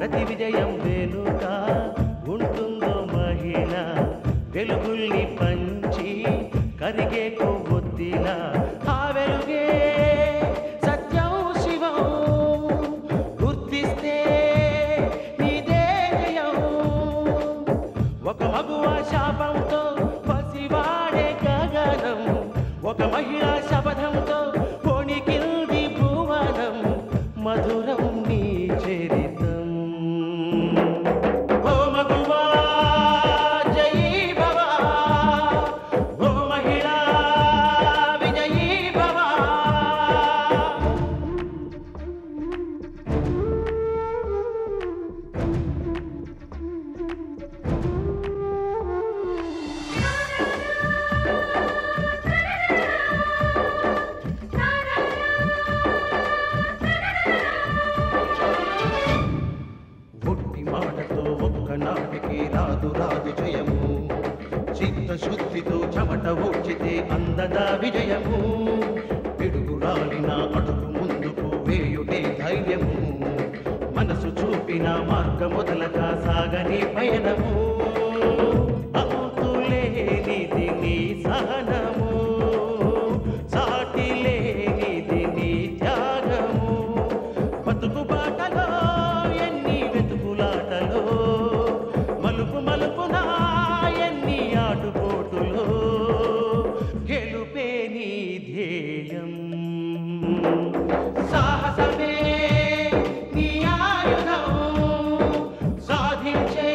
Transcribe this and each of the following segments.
ప్రతి విజయం వెనుక ఉంటుందో మహిళ వెలుగుల్ని పంచి కరిగే కొవ్వొత్తిలా ఆ వెలుగే సత్యం శివం గుర్తిస్తే నీదే జయం ఒక మగువ శాపంతో పసివాడే గగనం ఒక మహిళా శపథంతో కొణికిల్ది భువనం మధురం నీ చరితం ఓ మగువా జయీ భవ ఓ మహిళా విజయీ భవ మాటతో ఒక్కనాటికి రాదు రాదు జయము చిత్తశుద్ధితో చెమట ఓడ్చితే అందదా విజయము పిడుగురాలిన అడుగు ముందుకు వేయుటే ధైర్యము మనసు చూపిన మార్గ మొదలగా సాగని పయనము అంతులేనిది నీ సహనము సాటి లేనిది నీ త్యాగము బతుకు బాటలో మలుపు మలుపున ఎన్ని ఆటుపోటులో గెలుపే నీ ధ్యేయం సాహసమే నీ ఆయుధం సాధించే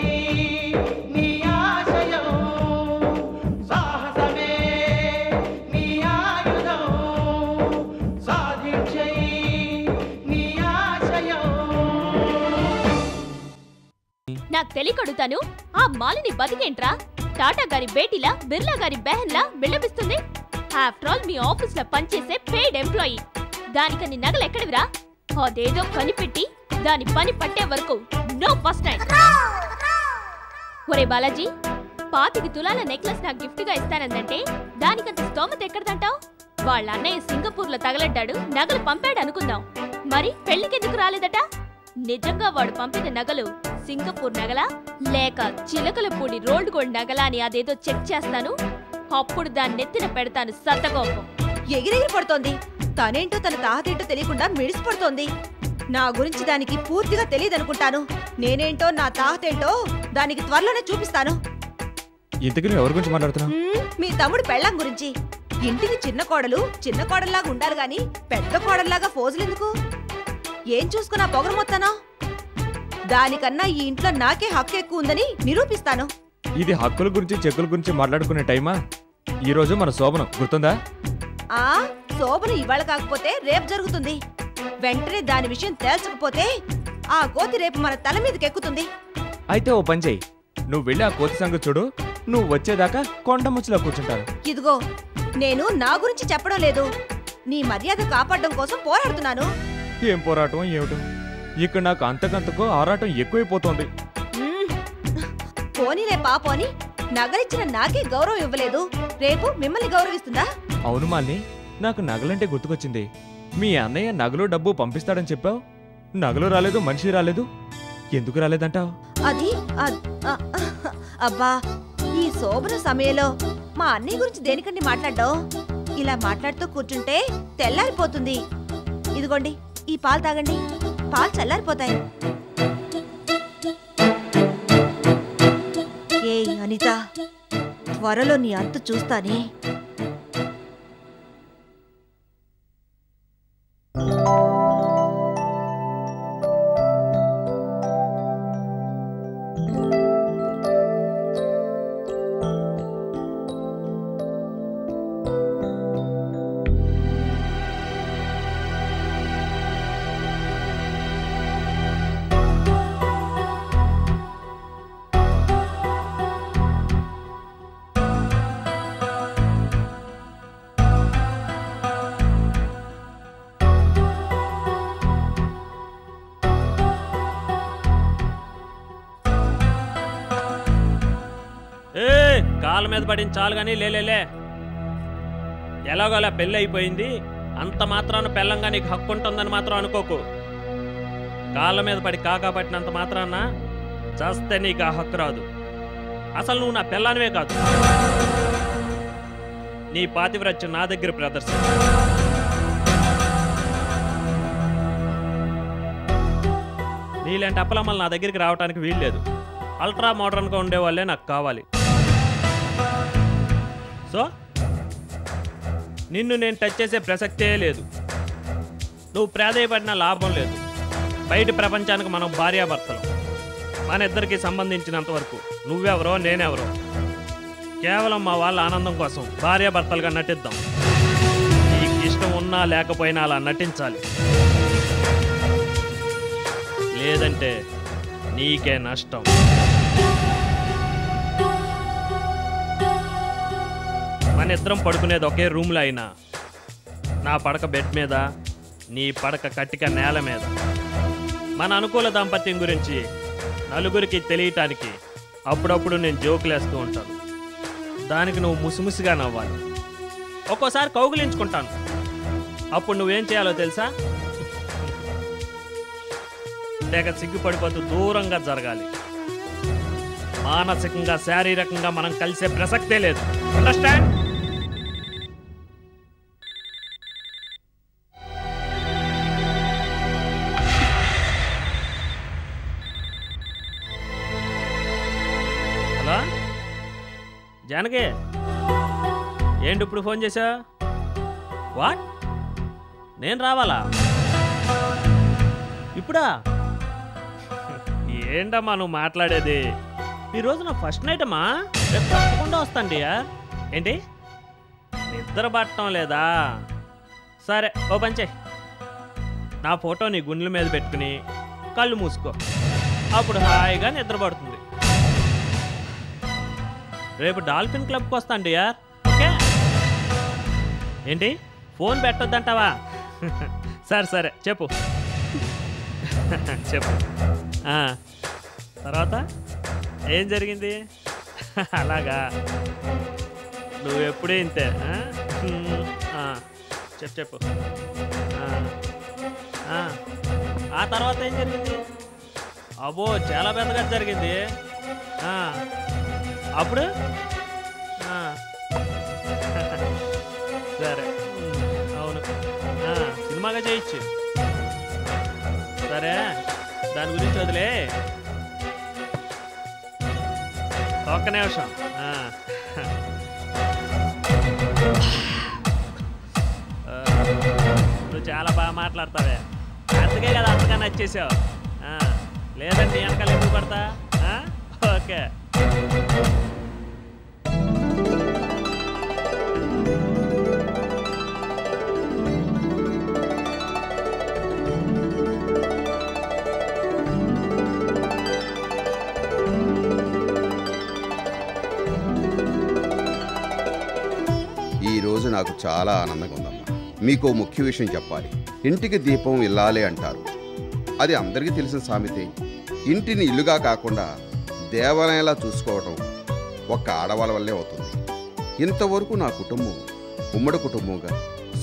నీ ఆశయం సాహసమే నీ ఆయుధం సాధించే నీ ఆశయం నాకు తెలియకడుగుతాను ఆ మాలిని బతికేంట్రా టాటా గారి బేటీలా బిర్లా గారి బెహన్లా విలపిస్తుంది ఆఫ్టర్ ఆల్ మీ ఆఫీస్ లో పనిచేసే పెయిడ్ ఎంప్లాయీ దానికని నగలు ఎక్కడివిరా అదేదో కనిపెట్టి దాని పని పట్టే వరకు నో ఫస్ట్ నైట్ ఒరే బాలాజీ 25 తులాల నెక్లెస్ నాకు గిఫ్ట్ గా ఇస్తానందంటే దానికంత స్తోమత ఎక్కడదంటావు వాళ్ళ అన్నయ్య సింగపూర్ లో తగలడ్డాడు నగలు పంపాడు అనుకుందాం మరి పెళ్లికెందుకు రాలేదట నిజంగా వాడు పంపిన నగలు సింగపూర్ నగలా లేక చిలకలపూడి రోల్డ్ గోల్డ్ నగలా అని అదేదో చెక్ చేస్తాను అప్పుడు దాన్ని నెత్తిన పెడతాను సత్తకోపం ఎగిరెగిరి పడుతోంది తనేంటో తన తాహతేంటో తెలియకుండా మిడిసిపడుతోంది నా గురించి దానికి పూర్తిగా తెలియదనుకుంటాను నేనేంటో నా తాహతేంటో దానికి త్వరలోనే చూపిస్తాను ఇంతకీ నువ్వు ఎవరి గురించి మాట్లాడుతున్నావు మీ తమ్ముడు పెళ్ళాం గురించి ఇంటికి చిన్న కోడల్లాగా ఉండాలి గాని పెద్ద కోడల్లాగా ఫోజులెందుకు ఏం చూసుకున్నా పొగరు మొత్తానా దానికన్నా ఈ ఇంట్లో నాకే హక్కు ఎక్కువ ఉందని నిరూపిస్తాను ఇది హక్కుల గురించి చెక్కుల గురించి మాట్లాడుకునే టైమా ఈ రోజు మన శోభనం గుర్తుందా ఆ శోభనం ఇవాళ కాకపోతే రేపు జరుగుతుంది వెంటనే దాని విషయం తేల్చకపోతే ఆ కోతి రేపు మన తల మీదకి ఎక్కుతుంది అయితే ఓ పని చెయ్యి నువ్వు వెళ్ళి ఆ కోతి సంగతి చూడు నువ్వు వచ్చేదాకా కొండ ముచ్చులో కూర్చుంటాను ఇదిగో నేను నా గురించి చెప్పడం లేదు నీ మర్యాద కాపాడడం కోసం పోరాడుతున్నాను ఏం పోరాటం ఏమిటో ఇక్కడ నాకు అంతకంతకో ఆరాటం ఎక్కువైపోతోంది పోనీలే పాపం అని నగలిచ్చిన నాకే గౌరవం ఇవ్వలేదు రేపు మిమ్మల్ని గౌరవిస్తుందా అవును మాలిని నాకు నగలంటే గుర్తుకొచ్చింది మీ అన్నయ్య నగలు డబ్బు పంపిస్తాడని చెప్పావు నగలు రాలేదు మనిషి రాలేదు ఎందుకు రాలేదంటావు అది అబ్బా ఈ శోభన సమయంలో మా అన్నయ్య గురించి దేనికండి మాట్లాడ్డావు ఇలా మాట్లాడుతూ కూర్చుంటే తెల్లారిపోతుంది ఇదిగోండి ఈ పాలు తాగండి పాలు చల్లారిపోతాయి ఏ అనిత త్వరలో నీ అంతు చూస్తానే కాళ్ళ మీద పడిన చాలు గానీ లేలే ఎలాగోలా పెళ్ళి అయిపోయింది అంత మాత్రాన పెళ్ళంగా నీకు హక్కు ఉంటుందని మాత్రం అనుకోకు కాళ్ళ మీద పడి కాకా పట్టినంత మాత్రాన చేస్తే నీకు ఆ హక్కు రాదు. అసలు నువ్వు నా పిల్లనివే కాదు. నీ పాతివ్రత్యం నా దగ్గర ప్రదర్శన. నీలాంటి అప్పలమ్మలు నా దగ్గరికి రావడానికి వీల్లేదు. అల్ట్రా మోడర్న్గా ఉండేవాళ్ళే నాకు కావాలి. సో నిన్ను నేను టచ్ చేసే ప్రసక్తే లేదు. నువ్వు ప్రాధేయపడినా లాభం లేదు. బయట ప్రపంచానికి మనం భార్యాభర్తలు. మన ఇద్దరికి సంబంధించినంత వరకు నువ్వెవరో నేనెవరో కేవలం మా వాళ్ళ ఆనందం కోసం భార్యాభర్తలుగా నటిద్దాం. నీకు ఇష్టం ఉన్నా లేకపోయినా అలా నటించాలి. లేదంటే నీకే నష్టం. మన ఇద్దరం పడుకునేది ఒకే రూమ్లో అయినా నా పడక బెడ్ మీద, నీ పడక కట్టిక నేల మీద. మన అనుకూల దాంపత్యం గురించి నలుగురికి తెలియటానికి అప్పుడప్పుడు నేను జోకులేస్తూ ఉంటాను. దానికి నువ్వు ముసిముసిగా నవ్వాలి. ఒక్కోసారి కౌగిలించుకుంటాను. అప్పుడు నువ్వేం చేయాలో తెలుసా? తెగ సిగ్గుపడిపోతూ దూరంగా జరగాలి. మానసికంగా శారీరకంగా మనం కలిసే ప్రసక్తే లేదు. అండర్స్టాండ్? హలో జానకి, ఏంటి ఇప్పుడు ఫోన్ చేశా? వాట్? నేను రావాలా ఇప్పుడా? ఏంటమ్మా నువ్వు మాట్లాడేది? ఈరోజు నా ఫస్ట్ నైట్ అమ్మా. రేపు తప్పకుండా వస్తాండి. ఏంటి నిద్ర పట్టడం లేదా? సరే ఓ పని చెయ్యి, నా ఫోటో నీ గుండెల మీద పెట్టుకుని కళ్ళు మూసుకో. అప్పుడు హాయిగా నిద్ర పడుతుంది. రేపు డాల్ఫిన్ క్లబ్కి వస్తాండి యార్. ఓకే? ఏంటి ఫోన్ పెట్టొద్దంటావా? సరే సరే చెప్పు. చెప్పు. తర్వాత ఏం జరిగింది? అలాగా, నువ్వు ఎప్పుడే ఇంతే. చెప్పు. ఆ తర్వాత ఏం జరిగింది? అబ్బో చాలా పెద్దగా జరిగింది. అప్పుడు సరే అవును సినిమాగా చేయొచ్చు. సరే దాని గురించి వదిలే. ఒక్క నిమిషం. నువ్వు చాలా బాగా మాట్లాడతావే, అందుకే కదా అంతగా నచ్చేసావు. లేదండి వెనకాల ఎందుకు పడతా? ఓకే. ఈరోజు నాకు చాలా ఆనందంగా ఉందమ్మా. మీకు ముఖ్య విషయం చెప్పాలి. ఇంటికి దీపం ఇల్లాలే అంటారు. అది అందరికీ తెలిసిన సామెతే. ఇంటిని ఇల్లుగా కాకుండా దేవాలయంలా చూసుకోవడం ఒక్క ఆడవాళ్ళ వల్లే అవుతుంది. ఇంతవరకు నా కుటుంబం ఉమ్మడి కుటుంబంగా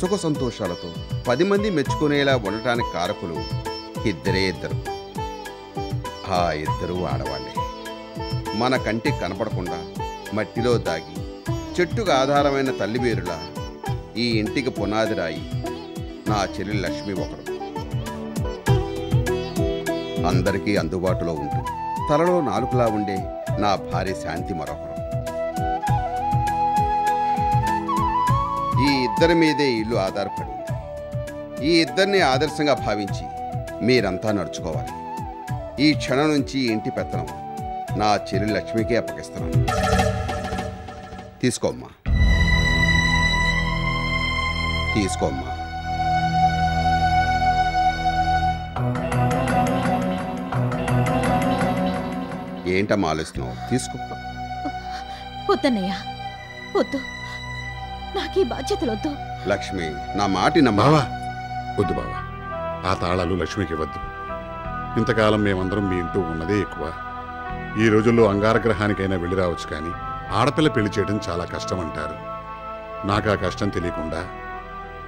సుఖ సంతోషాలతో 10 మంది మెచ్చుకునేలా ఉండటానికి కారకులు ఇద్దరు. ఆ ఇద్దరు ఆడవాళ్ళే. మన కంటికి కనపడకుండా మట్టిలో దాగి చెట్టుకు ఆధారమైన తల్లివేరులా ఈ ఇంటికి పునాది రాయి నా చెల్లి లక్ష్మి ఒకరు. అందరికీ అందుబాటులో ఉంటూ తలలో నాలుగులా ఉండే నా భార్య శాంతి మరొకరు. ఈ ఇద్దరి మీదే ఇల్లు ఆధారపడి ఉంది. ఈ ఇద్దరిని ఆదర్శంగా భావించి మీరంతా నడుచుకోవాలి. ఈ క్షణం నుంచి ఇంటి పెత్తనం నా చెల్లి లక్ష్మికే అప్పగిస్తున్నాను. తీసుకోమ్మా. ఏంటమ్మా ఆలోచిస్తున్నావు? తీసుకో. వద్దన్నయ్య వద్దు, నాకు ఈ బాధ్యతలు వద్దు. లక్ష్మి నా మాట నమ్మా. బావా వద్దు బావా, ఆ తాళాలు లక్ష్మికి ఇవ్వద్దు. ఇంతకాలం మేమందరం మీ ఇంటూ ఉన్నదే ఎక్కువ. ఈ రోజుల్లో అంగారగ్రహానికైనా వెళ్ళి రావచ్చు, కానీ ఆడపిల్ల పెళ్లి చేయడం చాలా కష్టం అంటారు. నాకు ఆ కష్టం తెలియకుండా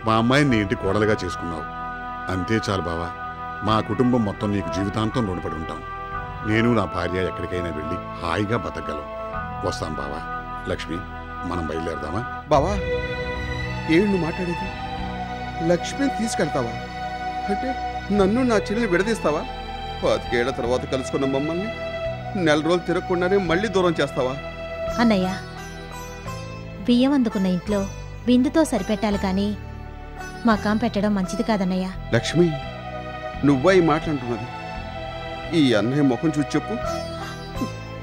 మా అమ్మాయిని నీ ఇంటి కోడలుగా చేసుకున్నావు. అంతే చాలు బావా, మా కుటుంబం మొత్తం నీకు జీవితాంతం రుణపడి ఉంటాం. నేను నా భార్య ఎక్కడికైనా వెళ్ళి హాయిగా బతకగలం. వస్తాం బావా. లక్ష్మి, మనం బయలుదేరదామా? బావా, ఏడు నువ్వు మాట్లాడేది? లక్ష్మిని తీసుకెళ్తావా? అంటే నన్ను నా చెల్లిని విడదీస్తావా? 25 ఏళ్ల తర్వాత కలుసుకున్న మమ్మల్ని నెల రోజులు తిరగకుండానే మళ్ళీ దూరం చేస్తావా? అన్నయ్య, బియ్యం అందుకున్న ఇంట్లో విందుతో సరిపెట్టాలి కానీ మకాం పెట్టడం మంచిది కాదన్నయ్య. లక్ష్మి, నువ్వా ఈ మాట్లాడుతున్నది? ఈ అన్నయ్య ముఖం చూసి చెప్పు.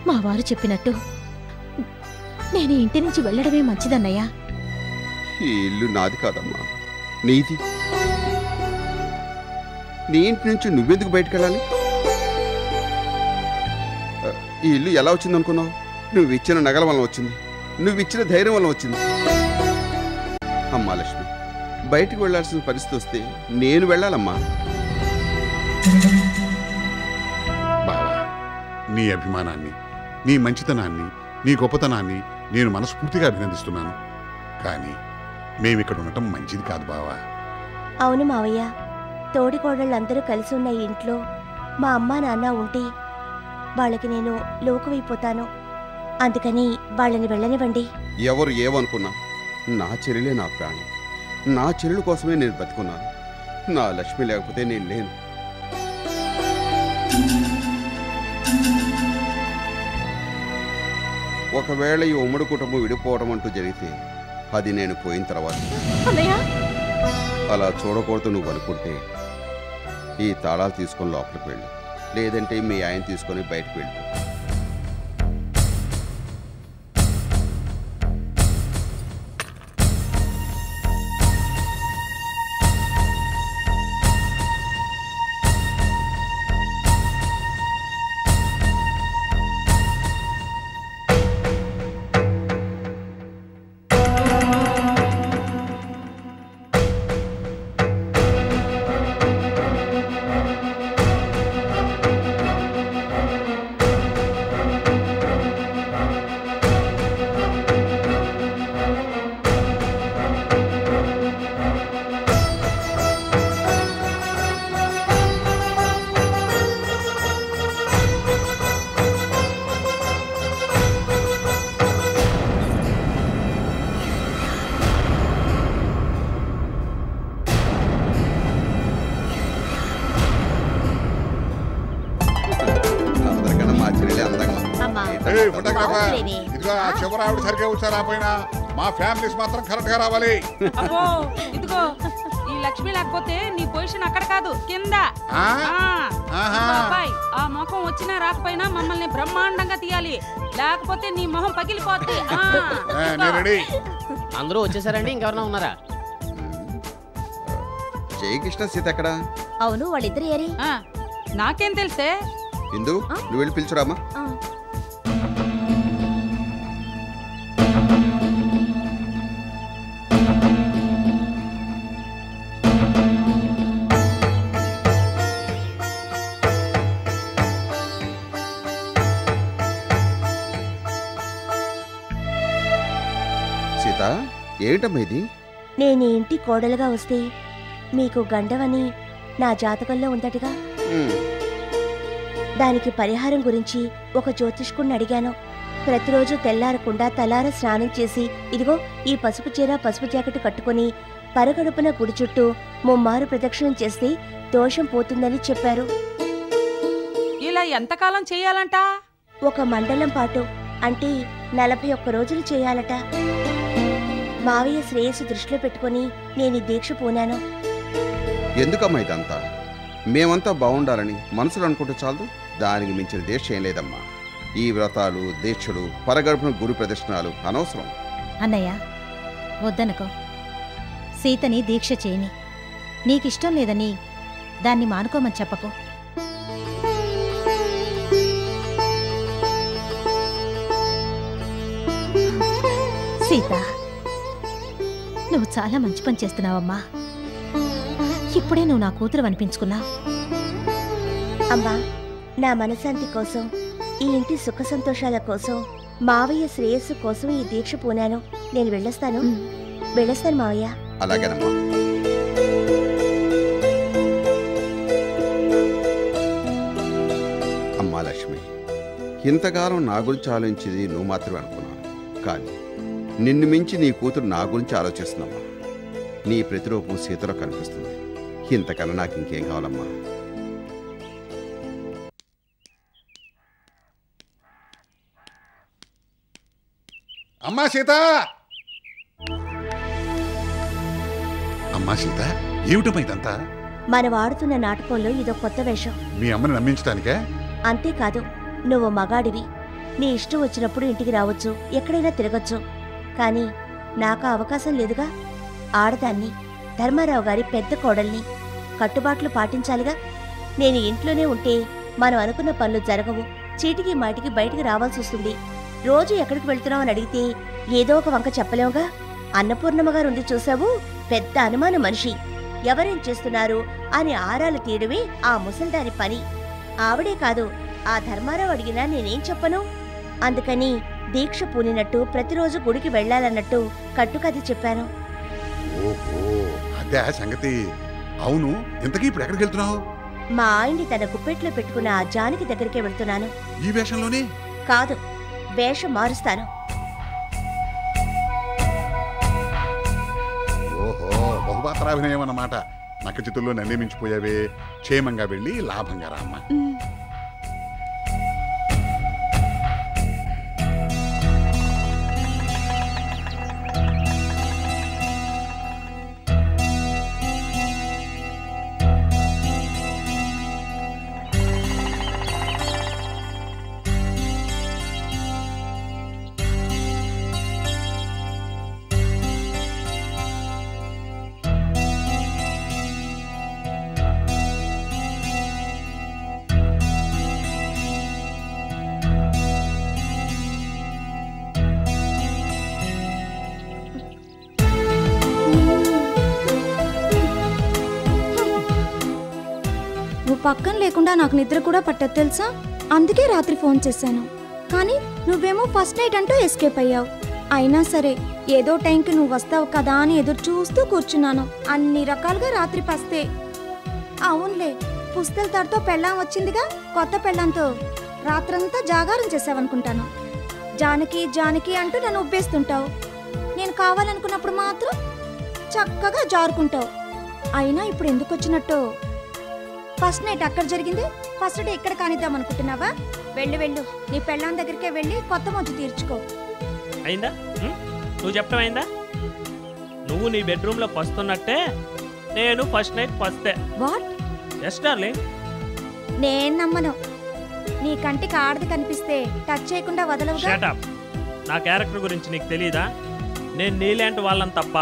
మా వారు చెప్పినట్టు నేను ఇంటి నుంచి వెళ్ళడమే మంచిదన్నయ్య. ఈ ఇల్లు నాది కాదమ్మా, నీది. నీ ఇంటి నుంచి నువ్వెందుకు బయటకెళ్ళాలి? ఈ ఇల్లు ఎలా వచ్చింది అనుకున్నావు? నువ్వు ఇచ్చిన నగల వల్ల వచ్చింది, నువ్వు ఇచ్చిన ధైర్యం వల్ల వచ్చింది. అమ్మా లక్ష్మి, బయటికి వెళ్లాల్సిన పరిస్థితి వస్తే నేను వెళ్ళాలమ్మా. బావా, నీ అభిమానాన్ని, నీ మంచితనాన్ని, నీ గొప్పతనాన్ని నేను మనస్ఫూర్తిగా అభినందిస్తున్నాను. కానీ మేమిక్కడ ఉండటం మంచిది కాదు బావా. అవును మావయ్య, తోడికోడళ్ళందరూ కలిసి ఉన్న ఈ ఇంట్లో మా అమ్మా నాన్న ఉంటే వాళ్ళకి నేను లోకువైపోతాను. అందుకని వాళ్ళని వెళ్ళనివ్వండి. ఎవరు ఏమనుకున్నా నా చెల్లెలే నా ప్రాణం. నా చెల్లెల కోసమే నేను బతుకున్నాను. నా లక్ష్మి లేకపోతే నేను లేను. ఒకవేళ ఈ ఉమ్మడి కుటుంబం విడిపోవడం అంటూ జరిగితే అది నేను పోయిన తర్వాత. అలా చూడకూడదు నువ్వు అనుకుంటే ఈ తాళాలు తీసుకొని లోపలికి వెళ్ళు, లేదంటే మీ ఆయన తీసుకొని బయటకు వెళ్ళు. ఇదిగో ఆ చివరావిడ సరిగ్గా వచ్చారా పోయినా మా ఫ్యామిలీస్ మాత్రం కరెక్ట్ గా రావాలి. అబ్బో, ఇదిగో ఈ లక్ష్మి లేకపోతే నీ పొజిషన్ అక్కడ కాదు, కింద. అబ్బాయి, ఆ మొహం వచ్చినా రాకపోయినా మమ్మల్ని బ్రహ్మాండంగా తీయాలి, లేకపోతే నీ మొహం పగిలిపోద్ది. అందరూ వచ్చేసారండి, ఇంకెవరన్నా ఉన్నారా? జయకృష్ణ సీత ఎక్కడా? అవును, వాళ్ళిద్దరు ఏరి. నాకేం తెలిసే. ఇందు, నువ్వు వెళ్ళి పిలుచురామా. సీత, ఏమిటమ్మా ఇది? నేను ఇంటి కోడలుగా వస్తే మీకు గండవని నా జాతకంలో ఉందటగా. దానికి పరిహారం గురించి ఒక జ్యోతిష్కుడిని అడిగాను. ప్రతిరోజు తెల్లారకుండా తలార స్నానం చేసి ఇదిగో ఈ పసుపు చీర పసుపు జాకెట్ కట్టుకుని పరగడుపున గుడి చుట్టూ 3 మారు ప్రదక్షిణం చేస్తే దోషం పోతుందని చెప్పారు. ఇలా ఎంతకాలం చేయాలంట? 1 మండలం పాటు, అంటే 41 రోజులు చేయాలట. మావయ్య శ్రేయస్సు దృష్టిలో పెట్టుకుని నేను ఈ దీక్ష పూనాను. ఎందుకమ్మా ఇదంతా? మేమంతా బాగుండాలని మనసులో అనుకుంటే చాలు. దానికి మించిన దీక్ష ఏం లేదమ్మా. ఈ వ్రతాలు, దీక్షలు, పరగడుపున గురు ప్రదర్శనాలు అనవసరం. అన్నయ్య, వద్దనుకో. సీతని దీక్ష చేయని. నీకిష్టం లేదని దాన్ని మానుకోమని చెప్పకు. సీత, నువ్వు చాలా మంచి పని చేస్తున్నావమ్మా. ఇప్పుడే నువ్వు నా కూతురు అనిపించుకున్నావు. అమ్మా, నా మనశాంతి కోసం, ఈ ఇంటి సుఖ సంతోషాల కోసం, మావయ్య శ్రేయస్సు కోసం ఈ దీక్ష పూనాను. నేను వెళ్ళొస్తాను మావయ్య. అలాగేనమ్మా. అమ్మా లక్ష్మి, ఇంతకాలం నా గురించి ఆలోచించేది నువ్వు మాత్రమే అనుకున్నాను. కానీ నిన్ను మించి నీ కూతురు నా గురించి ఆలోచిస్తున్నామ్మా. నీ ప్రతిరూపం సీతలో కనిపిస్తుంది. ఇంతకన్నా నాకు ఇంకేం కావాలమ్మా? అమ్మా సీత! అమ్మా సీత, ఏమిటమ్మా ఇదంతా? మనం ఆడుతున్న నాటకంలో ఇదో కొత్త వేషం. మీ అమ్మని నమ్మించడానికే? అంతేకాదు, నువ్వు మగాడివి. నీ ఇష్టం వచ్చినప్పుడు ఇంటికి రావచ్చు, ఎక్కడైనా తిరగచ్చు. కానీ నాకు అవకాశం లేదుగా. ఆడదాన్ని, ధర్మారావు గారి పెద్ద కోడల్ని. కట్టుబాట్లు పాటించాలిగా. నేను ఇంట్లోనే ఉంటే మనం అనుకున్న పనులు జరగవు. చీటికి మాటికి బయటికి రావాల్సి వస్తుంది. రోజు ఎక్కడికి వెళ్తున్నావు అని అడిగితే ఏదో ఒక వంక చెప్పలేవుగా. అన్నపూర్ణమ్మగారు ఉంది చూసావు, పెద్ద అనుమాన మనిషి. ఎవరేం చేస్తున్నారు అని ఆరాలు తీయడమే ఆ ముసల్దాని పని. ఆవిడే కాదు, ఆ ధర్మారావు అడిగినా నేనేం చెప్పను. అందుకని దీక్ష పూనినట్టు ప్రతిరోజు గుడికి వెళ్లాలన్నట్టు కట్టుకథ చెప్పాను. ఓహో, అదే సంగతి. అవును, ఇంతకీ ఇప్పుడు ఎక్కడికి వెళ్తున్నావు? మా ఆయన్ని తన గుప్పెట్లో పెట్టుకున్న ఆ జానకి దగ్గరికే వెళ్తున్నాను. ఈ వేషంలోనే? కాదు, వేషం మారుస్తాను. ఓహో, బహుపాత్రాభినయం అన్నమాట. నక్క చిత్తుల్లో నన్నే మించిపోయావే. క్షేమంగా వెళ్ళి లాభంగా రామ్మా. పక్కన లేకుండా నాకు నిద్ర కూడా పట్టదు తెలుసా. అందుకే రాత్రి ఫోన్ చేశాను. కానీ నువ్వేమో ఫస్ట్ నైట్ అంటూ ఎస్కేప్ అయ్యావు. అయినా సరే ఏదో టైంకి నువ్వు వస్తావు కదా అని ఎదురు చూస్తూ కూర్చున్నాను. అన్ని రకాలుగా రాత్రి పస్తే. అవునులే, పుస్తల తడితో పెళ్ళాం వచ్చిందిగా. కొత్త పెళ్ళంతో రాత్రంతా జాగారం చేసావనుకుంటాను. జానకి జానకి అంటూ నన్ను ఉబ్బేస్తుంటావు. నేను కావాలనుకున్నప్పుడు మాత్రం చక్కగా జారుకుంటావు. అయినా ఇప్పుడు ఎందుకు వచ్చినట్టు? ఫస్ట్ నైట్ అక్కడ జరిగింది, ఫస్ట్ డే ఇక్కడ కానిద్దాం అనుకుంటున్నావా? వెళ్ళు వెళ్ళు, నీ పెళ్ళాం దగ్గరికే వెళ్ళి కొత్త మొద్దు తీర్చుకో. అయిందా? నువ్వు చెప్పడం అయిందా? నువ్వు నీ బెడ్రూమ్ లో పస్తున్నట్టే నేను ఫస్ట్ నైట్ పస్తే. వాట్? Yes darling. నేను నమ్మను. నీ కంటికి ఆడది కనిపిస్తే టచ్ చేయకుండా వదలవుగా. Shut up. నా క్యారెక్టర్ గురించి నీకు తెలీదా? నేను నీలాంటి వాళ్ళని తప్ప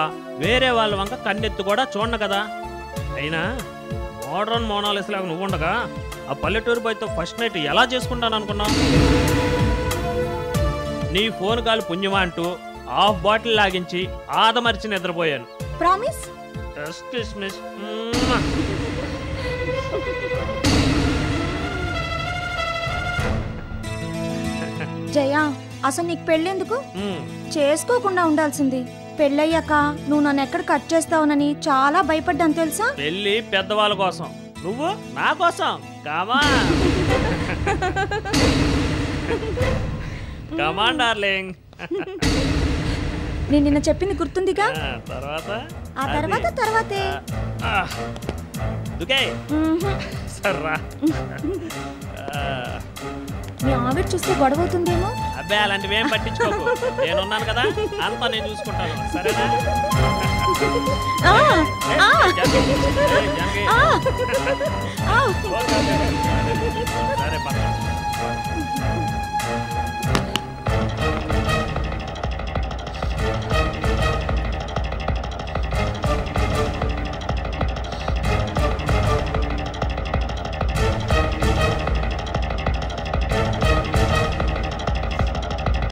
వేరే వాళ్ళ వంక కన్నెత్తు కూడా చూడను కదా. అయినా మోడ్రన్ మోనాలిస్ లాగా నువ్వు ఉండగా ఆ పల్లెటూరు బాయ్తో ఫస్ట్ నైట్ ఎలా చేసుకుంటాను అనుకున్నావు? నీ ఫోన్ కాల్ పుణ్యమా అంటూ హాఫ్ బాటిల్ లాగించి ఆదమర్చి నిద్రపోయాను. ప్రామిస్? Excuse me. జయా, అసలు నీకు పెళ్ళెందుకు? చేసుకోకుండా ఉండాల్సింది. పెళ్ళయ్యాక నువ్వు నన్ను ఎక్కడ కట్ చేస్తావునని చాలా భయపడ్డాను తెలుసా. పెళ్ళి పెద్దవాళ్ళ కోసం, నువ్వు నా కోసం. కమాన్ కమాన్ డార్లింగ్. నేను నిన్న చెప్పింది గుర్తుందిగా. తర్వాత ఆ తర్వాత తర్వాతే. దుకే సర్రా. మీ ఆవిడ చూస్తే గొడవ అవుతుందేమో. అబ్బే, అలాంటివి ఏం పట్టించుకోకు. నేనున్నాను కదా, అంతా నేను చూసుకుంటాను. సరేనా?